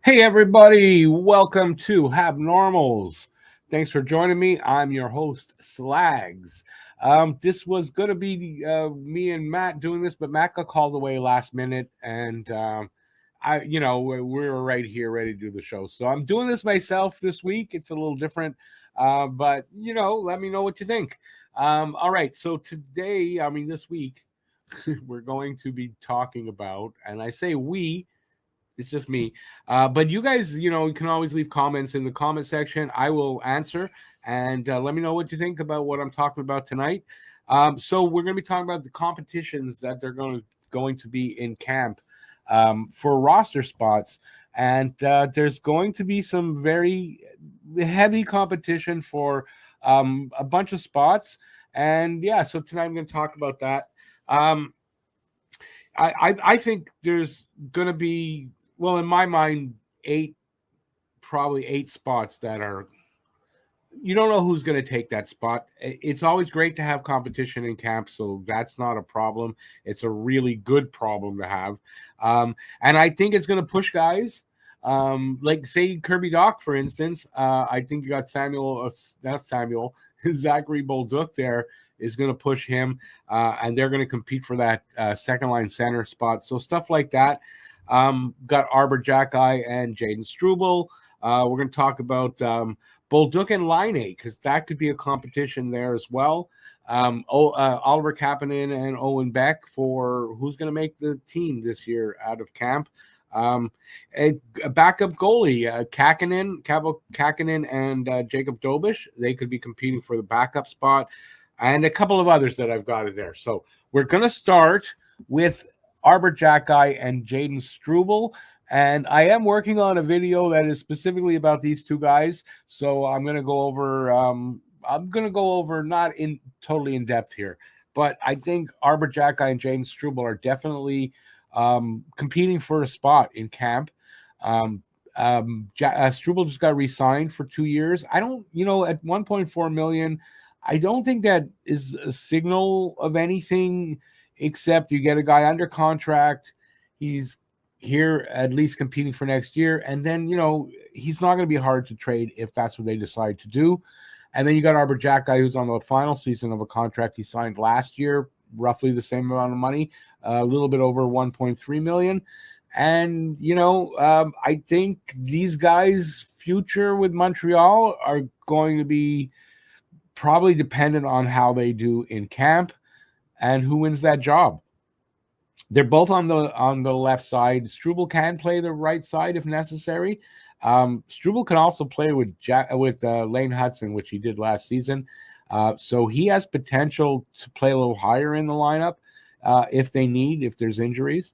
Hey everybody, welcome to HabNormals. Thanks for joining me. I'm your host, Slags. This was going to be me and Matt doing this, but Matt got called away last minute, and we were right here ready to do the show. So I'm doing this myself this week. It's a little different, but let me know what you think. All right, so this week, we're going to be talking about, and I say we, it's just me. But you guys, you can always leave comments in the comment section. I will answer and let me know what you think about what I'm talking about tonight. So we're going to be talking about the competitions that they're going to be in camp for roster spots, and there's going to be some very heavy competition for a bunch of spots. And yeah, so tonight I'm going to talk about that. Um, I think there's going to be, well, in my mind, probably eight spots that are, you don't know who's going to take that spot. It's always great to have competition in camp, so that's not a problem. It's a really good problem to have. And I think it's going to push guys. Like, say, Kirby Doc, for instance. I think you got not Samuel, Zachary Bulduk there is going to push him, and they're going to compete for that second line center spot. So stuff like that. Got Arbor Jackeye and Jaden Strubal. We're going to talk about Bulduk and Line 8 because that could be a competition there as well. Oliver Kapanen and Owen Beck for who's going to make the team this year out of camp. A backup goalie, Kaanin and Jacob Dobish, they could be competing for the backup spot, and a couple of others that I've got in there. So we're going to start with Arbor Jackeye and Jaden Strubal. And I am working on a video that is specifically about these two guys. So I'm going to go over. Not in totally in depth here, but I think Arbor Jackeye and Jaden Strubal are definitely competing for a spot in camp. Strubal just got re-signed for 2 years. I don't, at 1.4 million, I don't think that is a signal of anything except you get a guy under contract. He's here at least competing for next year. And then, he's not going to be hard to trade if that's what they decide to do. And then you got Arbor Jackeye, who's on the final season of a contract he signed last year, roughly the same amount of money, a little bit over 1.3 million. And, I think these guys' future with Montreal are going to be probably dependent on how they do in camp and who wins that job. They're both on the left side. Strubal can play the right side if necessary. Strubal can also play with Lane Hudson, which he did last season. So he has potential to play a little higher in the lineup if there's injuries.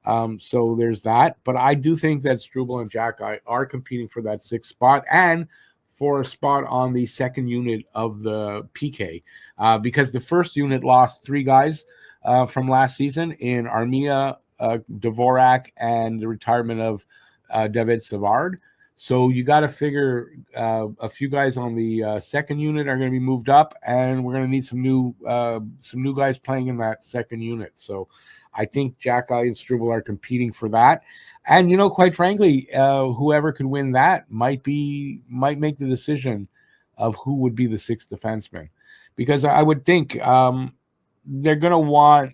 So there's that. But I do think that Strubal and Jackeye are competing for that sixth spot and for a spot on the second unit of the PK because the first unit lost three guys from last season in Armia, Dvorak, and the retirement of David Savard. So you got to figure a few guys on the second unit are going to be moved up, and we're going to need some new guys playing in that second unit. So I think Jackeye and Strubal are competing for that. And quite frankly, whoever could win that might make the decision of who would be the sixth defenseman, because I would think they're going to want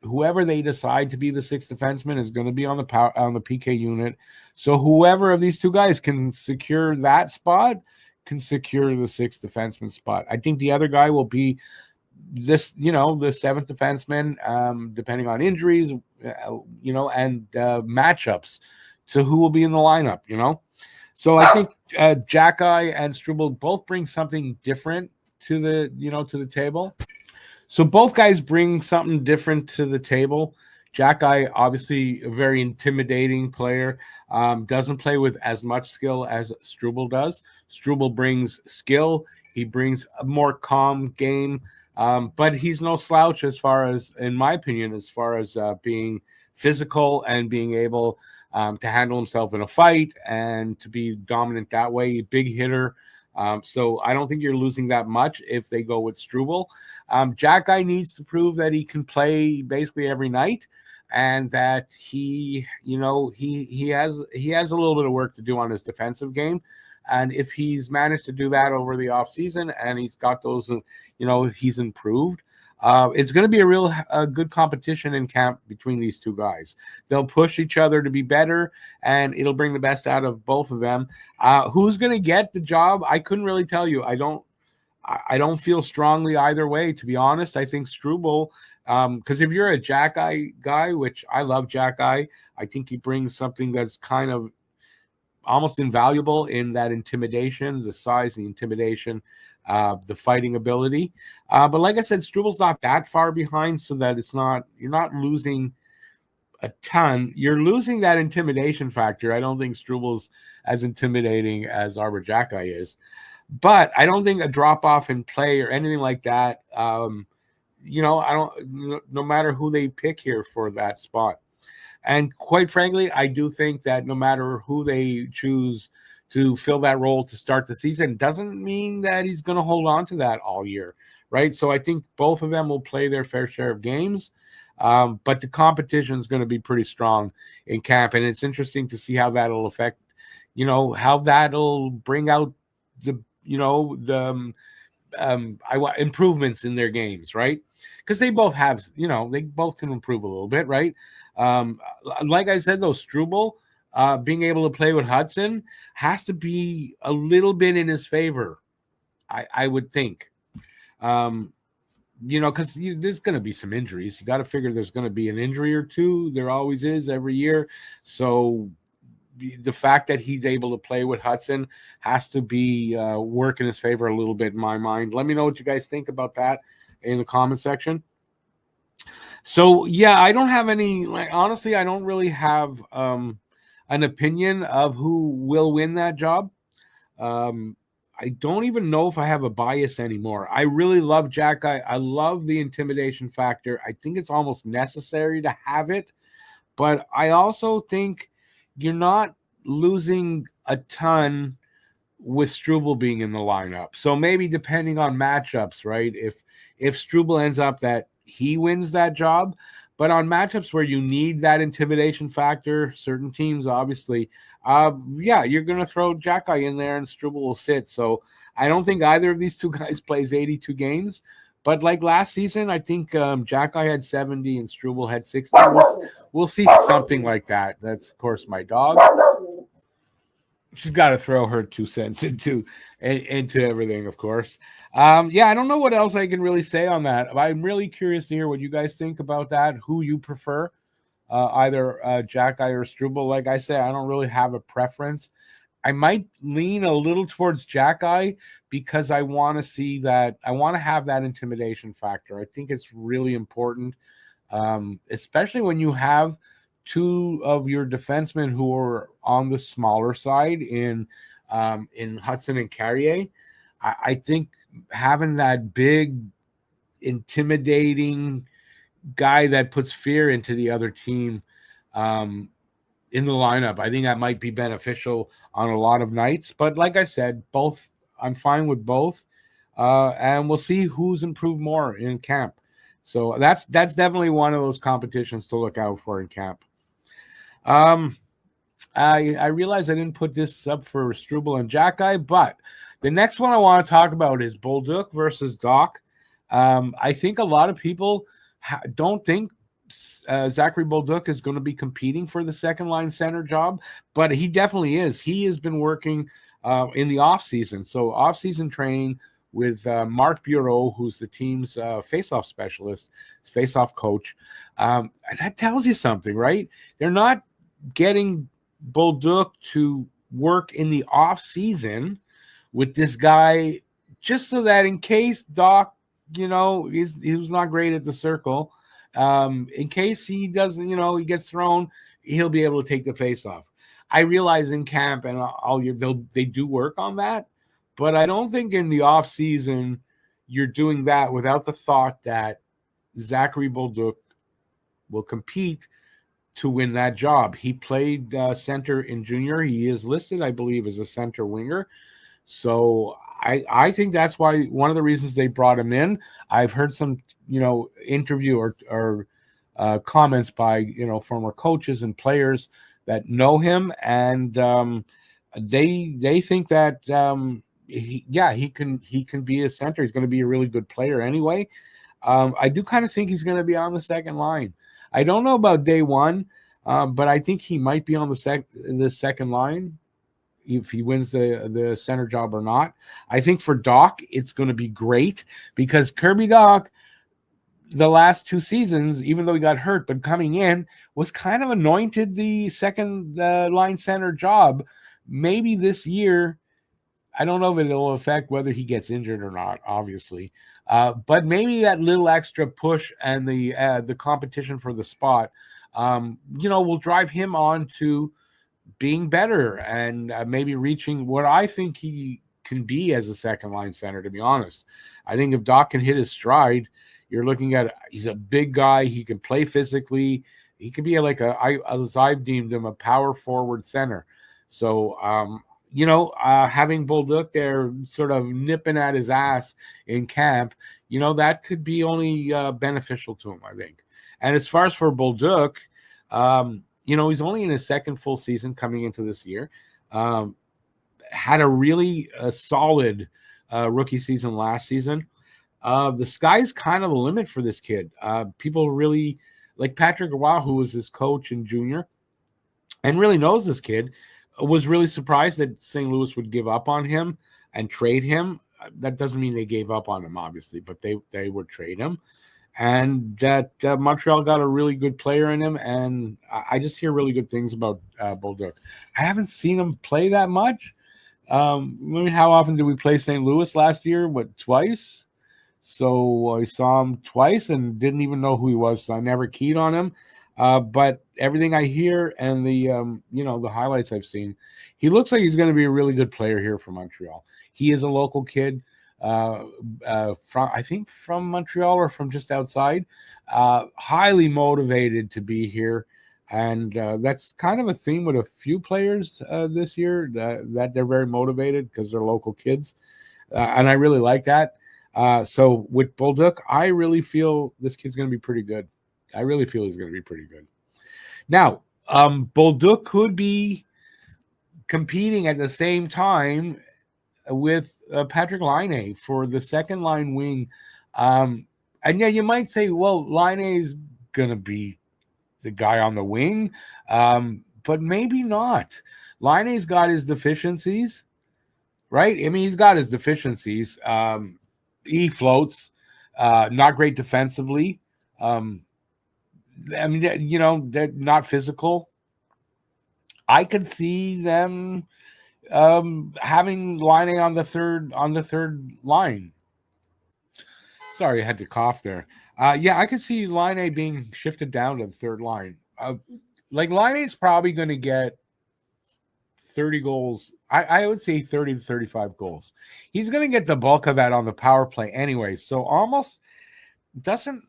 whoever they decide to be the sixth defenseman is going to be on the PK unit. So whoever of these two guys can secure that spot can secure the sixth defenseman spot. I think the other guy will be the seventh defenseman, depending on injuries, and matchups to who will be in the lineup, So I think Jackeye and Strubal both bring something different to the table. So both guys bring something different to the table. Jackeye, obviously a very intimidating player, doesn't play with as much skill as Strubal does. Strubal brings skill. He brings a more calm game. But he's no slouch in my opinion, as far as being physical and being able to handle himself in a fight and to be dominant that way. Big hitter. So I don't think you're losing that much if they go with Strubal. Jackeye needs to prove that he can play basically every night. and that he has a little bit of work to do on his defensive game. And if he's managed to do that over the offseason and he's got those, he's improved, it's going to be a good competition in camp between these two guys. They'll push each other to be better, and it'll bring the best out of both of them. Who's going to get the job? I couldn't really tell you. I don't feel strongly either way, to be honest. I think Strubal, because if you're a Jackeye guy, which I love Jackeye, I think he brings something that's kind of almost invaluable in that intimidation, the size, the intimidation, the fighting ability. But like I said, Strubal's not that far behind, so that you're not losing a ton. You're losing that intimidation factor. I don't think Strubal's as intimidating as Arbor Jackeye is. But I don't think a drop off in play or anything like that. I don't. No matter who they pick here for that spot, and quite frankly, I do think that no matter who they choose to fill that role to start the season, doesn't mean that he's going to hold on to that all year, right? So I think both of them will play their fair share of games, but the competition is going to be pretty strong in camp, and it's interesting to see how that'll affect, how that'll bring out the improvements in their games, right? Because they both have, they both can improve a little bit, right? Like I said, though, Strubal being able to play with Hudson has to be a little bit in his favor, I would think. Because there's going to be some injuries. You got to figure there's going to be an injury or two. There always is every year. So the fact that he's able to play with Hudson has to be work in his favor a little bit in my mind. Let me know what you guys think about that in the comment section. So, yeah, I don't have any, honestly, I don't really have an opinion of who will win that job. I don't even know if I have a bias anymore. I really love Jackeye. I love the intimidation factor. I think it's almost necessary to have it. But I also think you're not losing a ton with Strubal being in the lineup. So maybe depending on matchups, right? If Strubal ends up that he wins that job, but on matchups where you need that intimidation factor, certain teams, obviously, you're going to throw Jackeye in there and Strubal will sit. So I don't think either of these two guys plays 82 games. But like last season, I think Jackeye had 70 and Strubal had 60. We'll see something like that. That's, of course, my dog. She's got to throw her 2 cents into everything, of course. I don't know what else I can really say on that. I'm really curious to hear what you guys think about that, who you prefer, either Jackeye or Strubal. Like I said, I don't really have a preference. I might lean a little towards Jackeye because I want to see that. I want to have that intimidation factor. I think it's really important, especially when you have two of your defensemen who are on the smaller side in Hudson and Carrier. I think having that big, intimidating guy that puts fear into the other team in the lineup, I think that might be beneficial on a lot of nights. But like I said, both, I'm fine with both. And we'll see who's improved more in camp. So that's definitely one of those competitions to look out for in camp. I realize I didn't put this up for Strubal and Jackeye, but the next one I want to talk about is Bulduk versus Doc. I think a lot of people don't think Zachary Bulduk is going to be competing for the second line center job, but he definitely is. He has been working in the offseason. So offseason training with Mark Bureau, who's the team's face-off specialist, face-off coach. That tells you something, right? They're not getting Bulduk to work in the off-season with this guy just so that in case Doc, he was not great at the circle, in case he doesn't, he gets thrown, he'll be able to take the face-off. I realize in camp and all year they do work on that, but I don't think in the off season you're doing that without the thought that Zachary Bulduk will compete to win that job. He played center in junior. He is listed, I believe, as a center winger. So I think that's one of the reasons they brought him in. I've heard some, interview or comments by former coaches and players that know him, and they think that he can be a center. He's going to be a really good player anyway. I do kind of think he's going to be on the second line. I don't know about day one, but I think he might be on the second line if he wins the center job or not. I think for Doc, it's going to be great because Kirby Doc, the last 2 seasons, even though he got hurt, but coming in, was kind of anointed the second line center job. Maybe this year, I don't know if it'll affect whether he gets injured or not, obviously. But maybe that little extra push and the competition for the spot, will drive him on to being better and maybe reaching what I think he can be as a second line center, to be honest. I think if Doc can hit his stride, you're looking at, he's a big guy. He can play physically. He could be as I've deemed him, a power forward center. So, having Bulduk there sort of nipping at his ass in camp, that could be only beneficial to him, I think. And as far as for Bulduk, he's only in his second full season coming into this year. Had a really solid rookie season last season. The sky's kind of the limit for this kid. People really, like Patrick Roy, who was his coach in junior and really knows this kid, was really surprised that St. Louis would give up on him and trade him. That doesn't mean they gave up on him, obviously, but they would trade him. And that Montreal got a really good player in him, and I just hear really good things about Bulduk. I haven't seen him play that much. How often did we play St. Louis last year? Twice? So I saw him twice and didn't even know who he was, so I never keyed on him. But everything I hear and the highlights I've seen, he looks like he's going to be a really good player here for Montreal. He is a local kid from Montreal or from just outside, highly motivated to be here. And that's kind of a theme with a few players this year, that they're very motivated because they're local kids. And I really like that. So with Bulduk, I really feel this kid's going to be pretty good. I really feel he's going to be pretty good. Now, Bulduk could be competing at the same time with Patrick Laine for the second line wing. And yeah, you might say, well, Laine is going to be the guy on the wing, but maybe not. Laine's got his deficiencies, right? I mean, he's got his deficiencies. He floats, not great defensively. They're not physical. I could see them having Laine on the third line. Sorry, I had to cough there. I could see Laine being shifted down to the third line. Laine's probably going to get 30 goals. I would say 30 to 35 goals. He's going to get the bulk of that on the power play anyway. So almost doesn't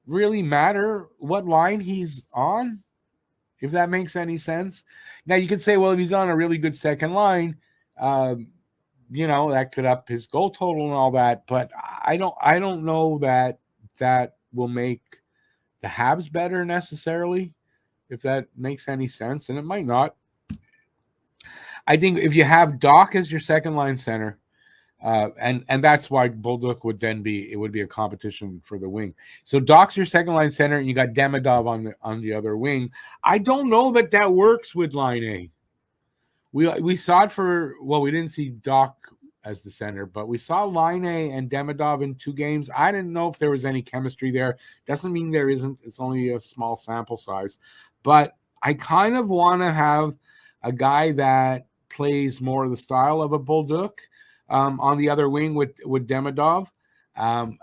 really matter what line he's on, if that makes any sense. Now you could say, well, if he's on a really good second line, that could up his goal total and all that. But I don't know that will make the Habs better necessarily, if that makes any sense, and it might not. I think if you have Doc as your second line center, and that's why Bulduk would be a competition for the wing. So Doc's your second line center, and you got Demadov on the other wing. I don't know that works with Laine. We saw it we didn't see Doc as the center, but we saw Laine and Demadov in 2 games. I didn't know if there was any chemistry there. Doesn't mean there isn't. It's only a small sample size. But I kind of want to have a guy that plays more of the style of a Bulduk on the other wing with Demadov. And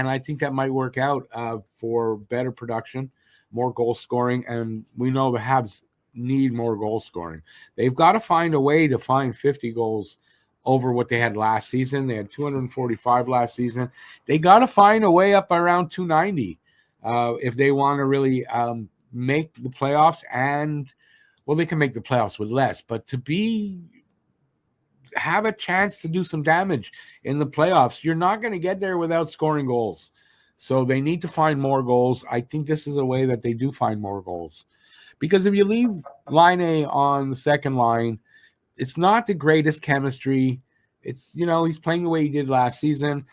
I think that might work out for better production, more goal scoring. And we know the Habs need more goal scoring. They've got to find a way to find 50 goals over what they had last season. They had 245 last season. They got to find a way up around 290 if they want to really make the playoffs. And, well, they can make the playoffs with less, but to have a chance to do some damage in the playoffs, you're not going to get there without scoring goals. So they need to find more goals. I think this is a way that they do find more goals. Because if you leave line A on the second line, it's not the greatest chemistry. It's, he's playing the way he did last season.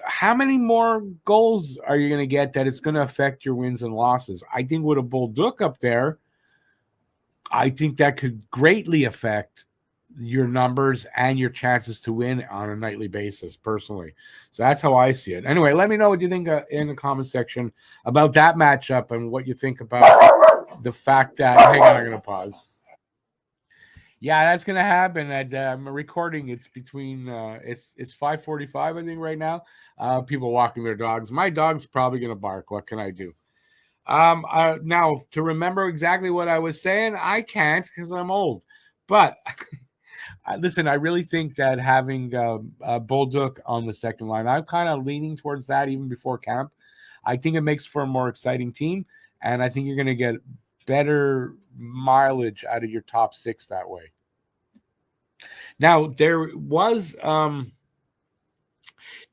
How many more goals are you going to get that it's going to affect your wins and losses? I think with a Bulduk up there, I think that could greatly affect your numbers and your chances to win on a nightly basis, personally. So that's how I see it. Anyway, let me know what you think in the comment section about that matchup and what you think about the fact that. Hang on, I'm going to pause. Yeah, that's gonna happen. And I'm recording. It's between it's 5:45, I think, right now. People walking their dogs. My dog's probably gonna bark. What can I do? Now to remember exactly what I was saying, I can't because I'm old. But listen, I really think that having Bulduk on the second line, I'm kind of leaning towards that even before camp. I think it makes for a more exciting team, and I think you're going to get better mileage out of your top six that way. Now there was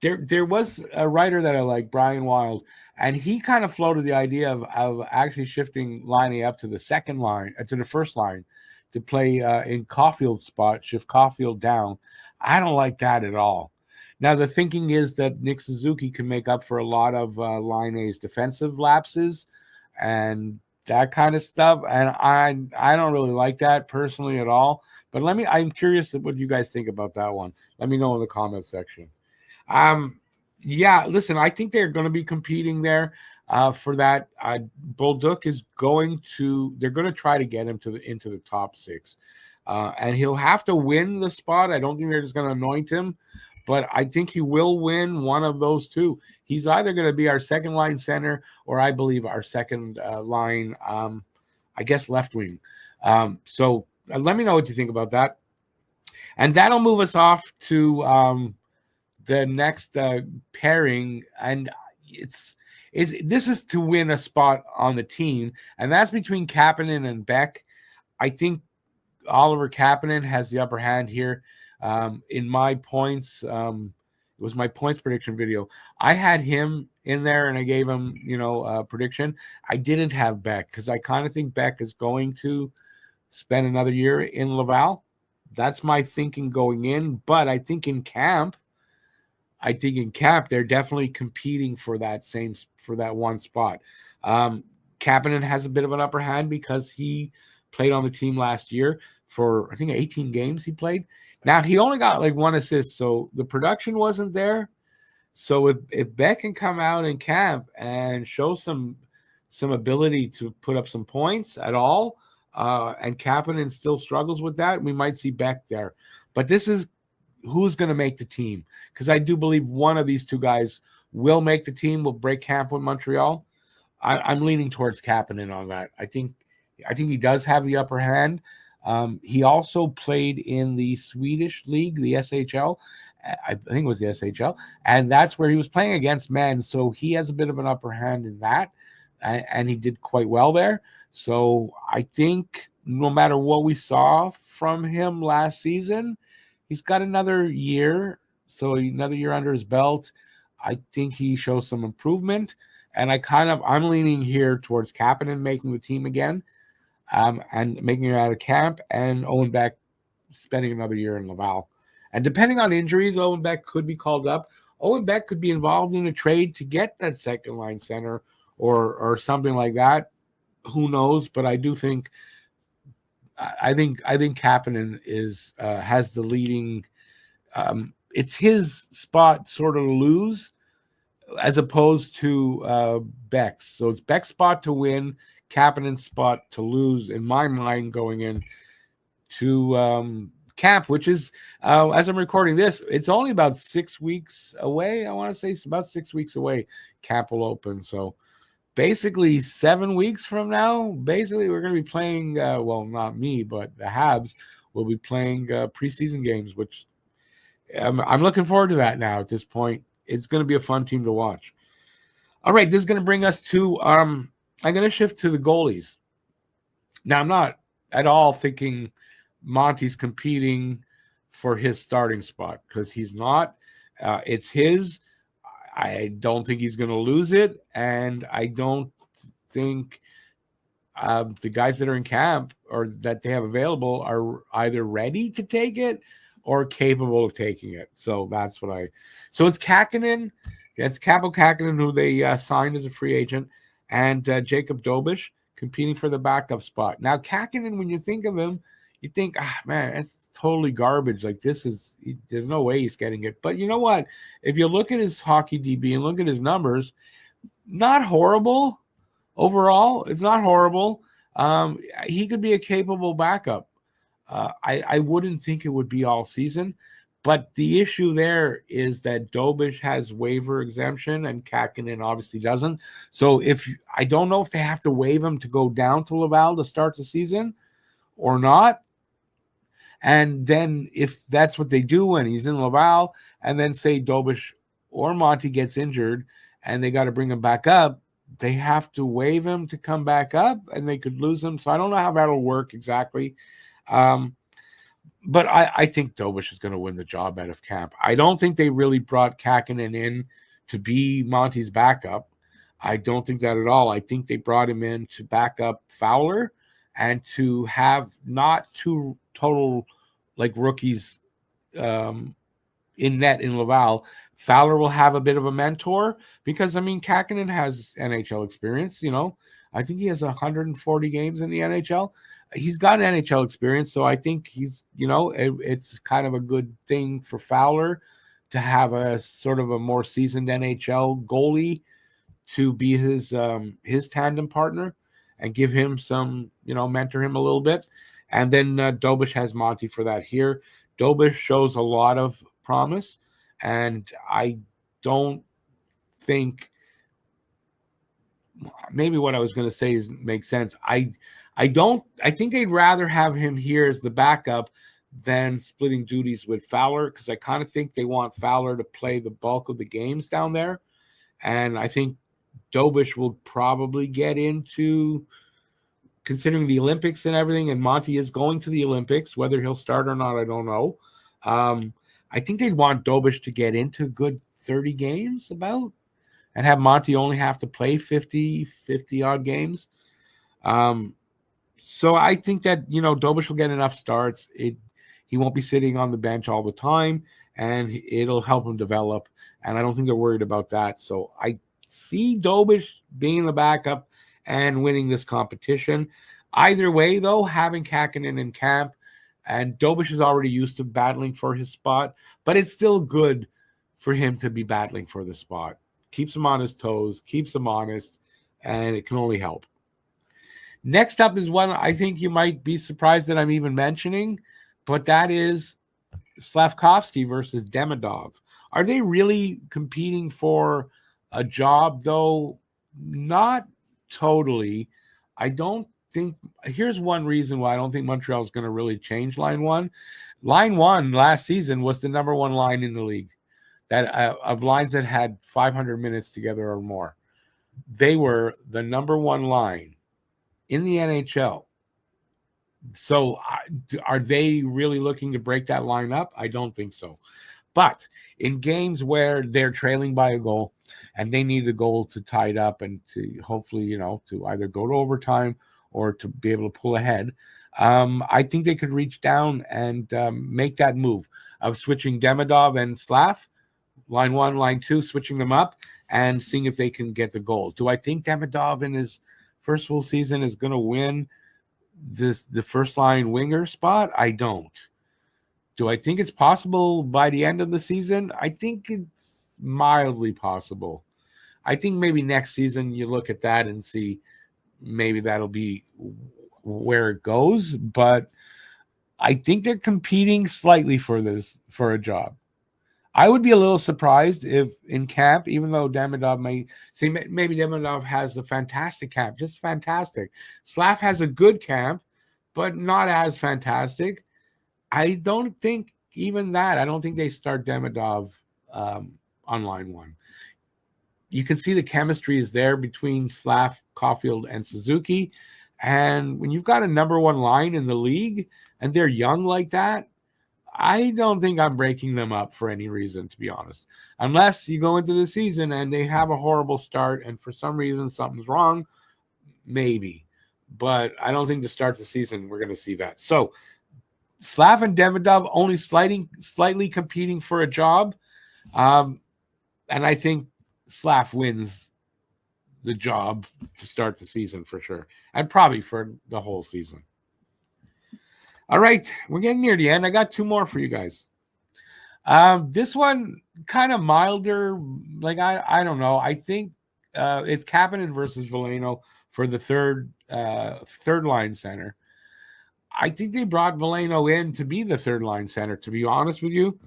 there was a writer that I like, Brian Wild, and he kind of floated the idea of actually shifting line A up to the second line, to the first line, to play in Caulfield's spot, shift Caulfield down. I don't like that at all. Now the thinking is that Nick Suzuki can make up for a lot of line A's defensive lapses and that kind of stuff, and I don't really like that personally at all. But I'm curious what you guys think about that one. Let me know in the comment section. Yeah, listen, I think they're going to be competing there for that. Bulduk is they're going to try to get him into the top six, and he'll have to win the spot. I don't think they're just going to anoint him, but I think he will win one of those two. He's either going to be our second line center or I believe our second line, I guess, left wing. So let me know what you think about that. And that'll move us off to the next pairing. And this is to win a spot on the team. And that's between Kaanin and Beck. I think Oliver Kaanin has the upper hand here. In my points, it was my points prediction video. I had him in there and I gave him, a prediction. I didn't have Beck because I kind of think Beck is going to spend another year in Laval. That's my thinking going in. But I think in camp, they're definitely competing for that one spot. Kaanin has a bit of an upper hand because he played on the team last year for, I think, 18 games he played. Now, he only got like one assist, so the production wasn't there. So if Beck can come out in camp and show some ability to put up some points at all, and Kaanin still struggles with that, we might see Beck there. But this is who's going to make the team, because I do believe one of these two guys will make the team, will break camp with Montreal. I'm leaning towards Kaanin on that. I think he does have the upper hand. He also played in the Swedish league, the SHL. I think it was the SHL, and that's where he was playing against men. So he has a bit of an upper hand in that, and he did quite well there. So I think no matter what we saw from him last season, he's got another year. So another year under his belt. I think he shows some improvement, and I'm leaning here towards Kaanin making the team again. And making it out of camp, and Owen Beck spending another year in Laval. And depending on injuries, Owen Beck could be called up. Owen Beck could be involved in a trade to get that second line center or something like that. Who knows? But I do think I think Kaanin has the leading. It's his spot sort of to lose, as opposed to Beck's. So it's Beck's spot to win, Kaanin's spot to lose, in my mind, going in to camp, which is, as I'm recording this, it's only about 6 weeks away. I want to say it's about 6 weeks away. Camp will open. So basically 7 weeks from now, we're going to be playing, well, not me, but the Habs will be playing preseason games, which I'm looking forward to that now at this point. It's going to be a fun team to watch. All right, this is going to bring us to, I'm going to shift to the goalies. Now, I'm not at all thinking Monty's competing for his starting spot, because he's not. It's his. I don't think he's going to lose it, and I don't think the guys that are in camp or that they have available are either ready to take it or capable of taking it. So that's what I. So it's Kaanin. It's Kaapo Kaanin, who they signed as a free agent, and Jacob Dobish competing for the backup spot. Now Kaanin, when you think of him, you think, man, that's totally garbage. Like there's no way he's getting it. But you know what? If you look at his hockey DB and look at his numbers, not horrible overall. It's not horrible. He could be a capable backup. I wouldn't think it would be all season, but the issue there is that Dobish has waiver exemption and Kaanin obviously doesn't. So I don't know if they have to waive him to go down to Laval to start the season or not. And then if that's what they do and he's in Laval, and then say Dobish or Monty gets injured and they got to bring him back up, they have to waive him to come back up and they could lose him. So I don't know how that'll work exactly. But I think Dobish is going to win the job out of camp. I don't think they really brought Kaanin in to be Monty's backup. I don't think that at all. I think they brought him in to back up Fowler and to have not two total like rookies in net in Laval. Fowler will have a bit of a mentor because, I mean, Kaanin has NHL experience, you know. I think he has 140 games in the NHL. He's got NHL experience, so I think he's, you know, it's kind of a good thing for Fowler to have a sort of a more seasoned NHL goalie to be his tandem partner and give him some, you know, mentor him a little bit. And then Dobish has Monty for that here. Dobish shows a lot of promise, and I don't think maybe what I was going to say makes sense. I think they'd rather have him here as the backup than splitting duties with Fowler, because I kind of think they want Fowler to play the bulk of the games down there. And I think Dobish will probably get into, considering the Olympics and everything, and Monty is going to the Olympics. Whether he'll start or not, I don't know. I think they'd want Dobish to get into good 30 games about, and have Monty only have to play 50 odd games. So I think that, you know, Dobish will get enough starts. He won't be sitting on the bench all the time, and it'll help him develop. And I don't think they're worried about that. So I see Dobish being the backup and winning this competition. Either way, though, having Kaanin in camp, and Dobish is already used to battling for his spot, but it's still good for him to be battling for the spot. Keeps him on his toes, keeps him honest, and it can only help. Next up is one I think you might be surprised that I'm even mentioning, but that is Slafkovsky versus Demadov. Are they really competing for a job, though? Not totally. I don't think. Here's one reason why I don't think Montreal is going to really change line one. Line one last season was the number one line in the league, that of lines that had 500 minutes together or more. They were the number one line in the NHL. So are they really looking to break that line up? I don't think so. But in games where they're trailing by a goal and they need the goal to tie it up and to hopefully, you know, to either go to overtime or to be able to pull ahead, I think they could reach down and make that move of switching Demadov and Slav, line one, line two, switching them up and seeing if they can get the goal. Do I think Demadov in his first full season is going to win the first line winger spot? I don't. Do I think it's possible by the end of the season? I think it's mildly possible. I think maybe next season you look at that and see maybe that'll be where it goes. But I think they're competing slightly for a job. I would be a little surprised if in camp, even though Demadov may say maybe Demadov has a fantastic camp, just fantastic. Slav has a good camp, but not as fantastic. I don't think even that. I don't think they start Demadov on line one. You can see the chemistry is there between Slav, Caulfield, and Suzuki. And when you've got a number one line in the league and they're young like that, I don't think I'm breaking them up for any reason, to be honest. Unless you go into the season and they have a horrible start and for some reason something's wrong, maybe. But I don't think to start the season we're going to see that. So Slav and Demadov only slightly competing for a job. And I think Slav wins the job to start the season for sure. And probably for the whole season. All right, we're getting near the end. I got 2 more for you guys. This one kind of milder. Like I don't know. I think it's Kaanin versus Veleno for the third line center. I think they brought Veleno in to be the third line center. To be honest with you,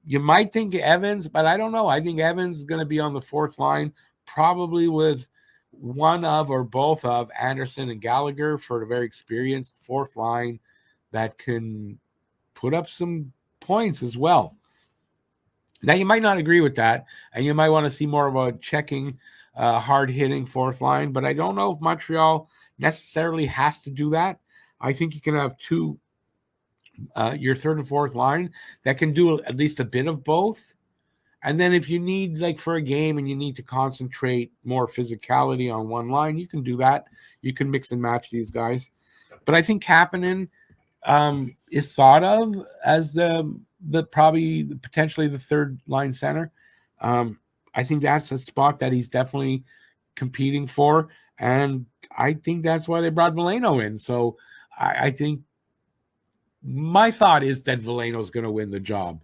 you might think Evans, but I don't know. I think Evans is going to be on the fourth line, probably with one of or both of Anderson and Gallagher for the very experienced fourth line that can put up some points as well. Now, you might not agree with that, and you might want to see more of a checking, hard-hitting fourth line, but I don't know if Montreal necessarily has to do that. I think you can have two, your third and fourth line that can do at least a bit of both. And then if you need, like for a game and you need to concentrate more physicality on one line, you can do that. You can mix and match these guys. But I think Kapanen is thought of as the probably potentially the third line center. I think that's a spot that he's definitely competing for. And I think that's why they brought Veleno in. So I think my thought is that Veleno is going to win the job.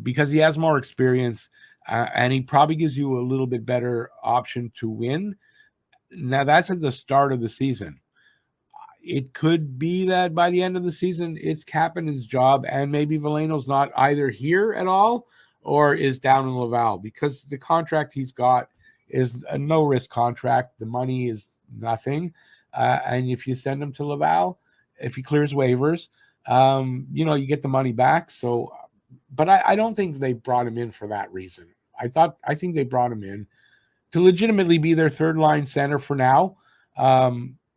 Because he has more experience and he probably gives you a little bit better option to win. Now, that's at the start of the season. It could be that by the end of the season, it's Kapanen's job, and maybe Veleno's not either here at all or is down in Laval, because the contract he's got is a no-risk contract. The money is nothing. And if you send him to Laval, if he clears waivers, you get the money back. So, but I don't think they brought him in for that reason. I think they brought him in to legitimately be their third line center for now.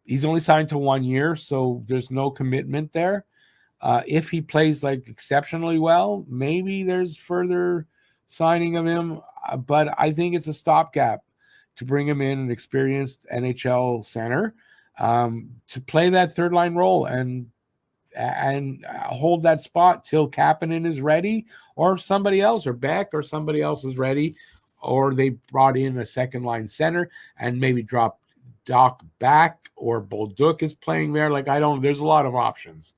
He's only signed to 1 year, so there's no commitment there. If he plays like exceptionally well, maybe there's further signing of him. But I think it's a stopgap to bring him in, an experienced NHL center, to play that third line role and hold that spot till Kapanen is ready, or somebody else, or Beck, or somebody else is ready, or they brought in a second line center and maybe drop Doc back, or Bulduk is playing there. There's a lot of options.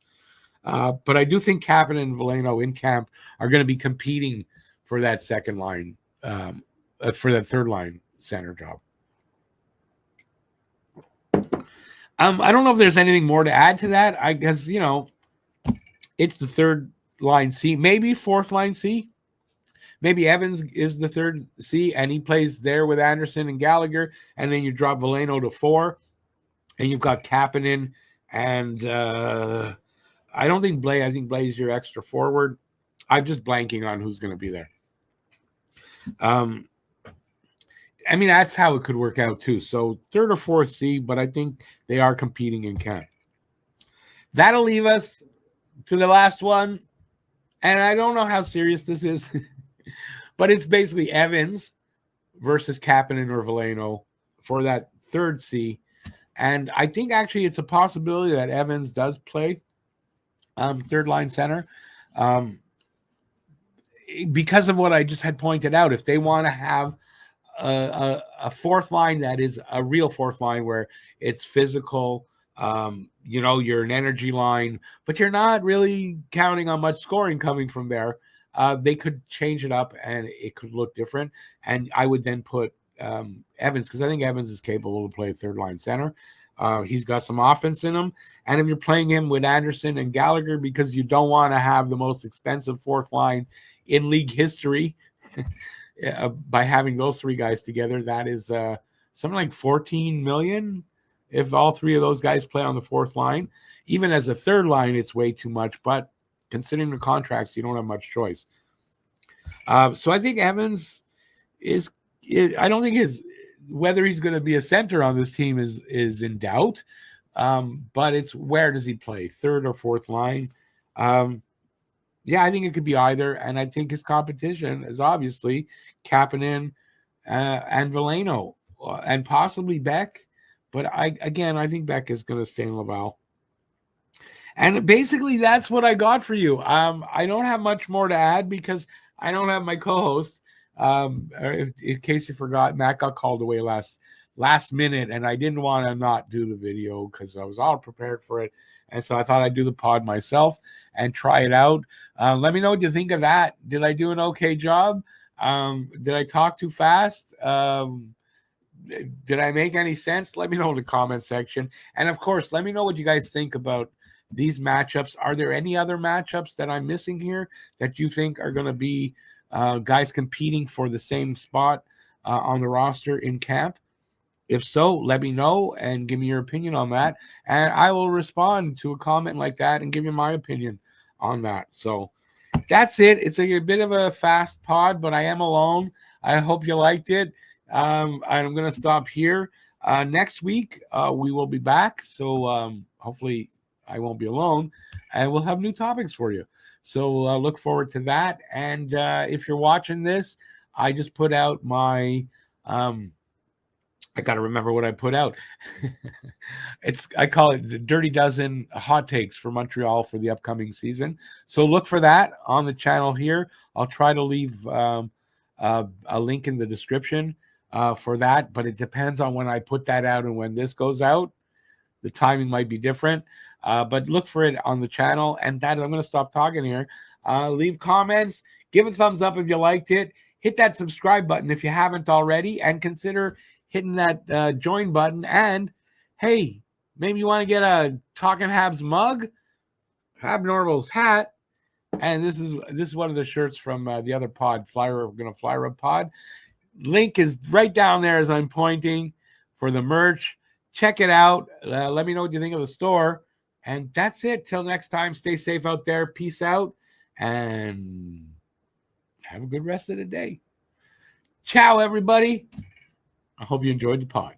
But I do think Kapanen and Veleno in camp are going to be competing for that second line, for that third line center job. I don't know if there's anything more to add to that. I guess, it's the third line C, maybe fourth line C. Maybe Evans is the third C, and he plays there with Anderson and Gallagher, and then you drop Veleno to 4, and you've got Kapanen, and I don't think Blais. I think Blais is your extra forward. I'm just blanking on who's going to be there. That's how it could work out too. So third or fourth C, but I think they are competing in camp. That'll leave us to the last one, and I don't know how serious this is. But it's basically Evans versus Kapanen or Veleno for that third C. And I think actually it's a possibility that Evans does play third line center. Because of what I just had pointed out, if they want to have a fourth line that is a real fourth line where it's physical, you're an energy line, but you're not really counting on much scoring coming from there. They could change it up and it could look different. And I would then put Evans, because I think Evans is capable to play third line center. He's got some offense in him. And if you're playing him with Anderson and Gallagher because you don't want to have the most expensive fourth line in league history by having those three guys together, that is something like $14 million if all three of those guys play on the fourth line. Even as a third line, it's way too much, but considering the contracts, you don't have much choice. So I think Evans I don't think whether he's going to be a center on this team is in doubt. But it's where does he play, third or fourth line? Yeah, I think it could be either, and I think his competition is obviously Kaanin and Veleno and possibly Beck. But I think Beck is going to stay in Laval. And basically, that's what I got for you. I don't have much more to add because I don't have my co-host. In case you forgot, Matt got called away last minute, and I didn't want to not do the video because I was all prepared for it, and so I thought I'd do the pod myself and try it out. Let me know what you think of that. Did I do an okay job? Did I talk too fast? Did I make any sense? Let me know in the comment section, and of course, let me know what you guys think about these matchups. Are there any other matchups that I'm missing here that you think are going to be guys competing for the same spot on the roster in camp? If so, let me know and give me your opinion on that. And I will respond to a comment like that and give you my opinion on that. So that's it. It's a bit of a fast pod, but I am alone. I hope you liked it. I'm going to stop here. Next week, we will be back. So hopefully I won't be alone, and we'll have new topics for you. So look forward to that. And if you're watching this, I just put out my I got to remember what I put out. I call it the Dirty Dozen hot takes for Montreal for the upcoming season. So look for that on the channel here. I'll try to leave a link in the description for that, but it depends on when I put that out and when this goes out. The timing might be different, but look for it on the channel. And that, I'm going to stop talking here. Leave comments. Give a thumbs up if you liked it. Hit that subscribe button if you haven't already, and consider hitting that join button. And hey, maybe you want to get a Talking Habs mug, HabNormals hat, and this is one of the shirts from the other pod, We're gonna Flyer Up Pod. Link is right down there as I'm pointing for the merch. Check it out. Let me know what you think of the store. And that's it. Till next time, stay safe out there. Peace out, and have a good rest of the day. Ciao, everybody. I hope you enjoyed the pod.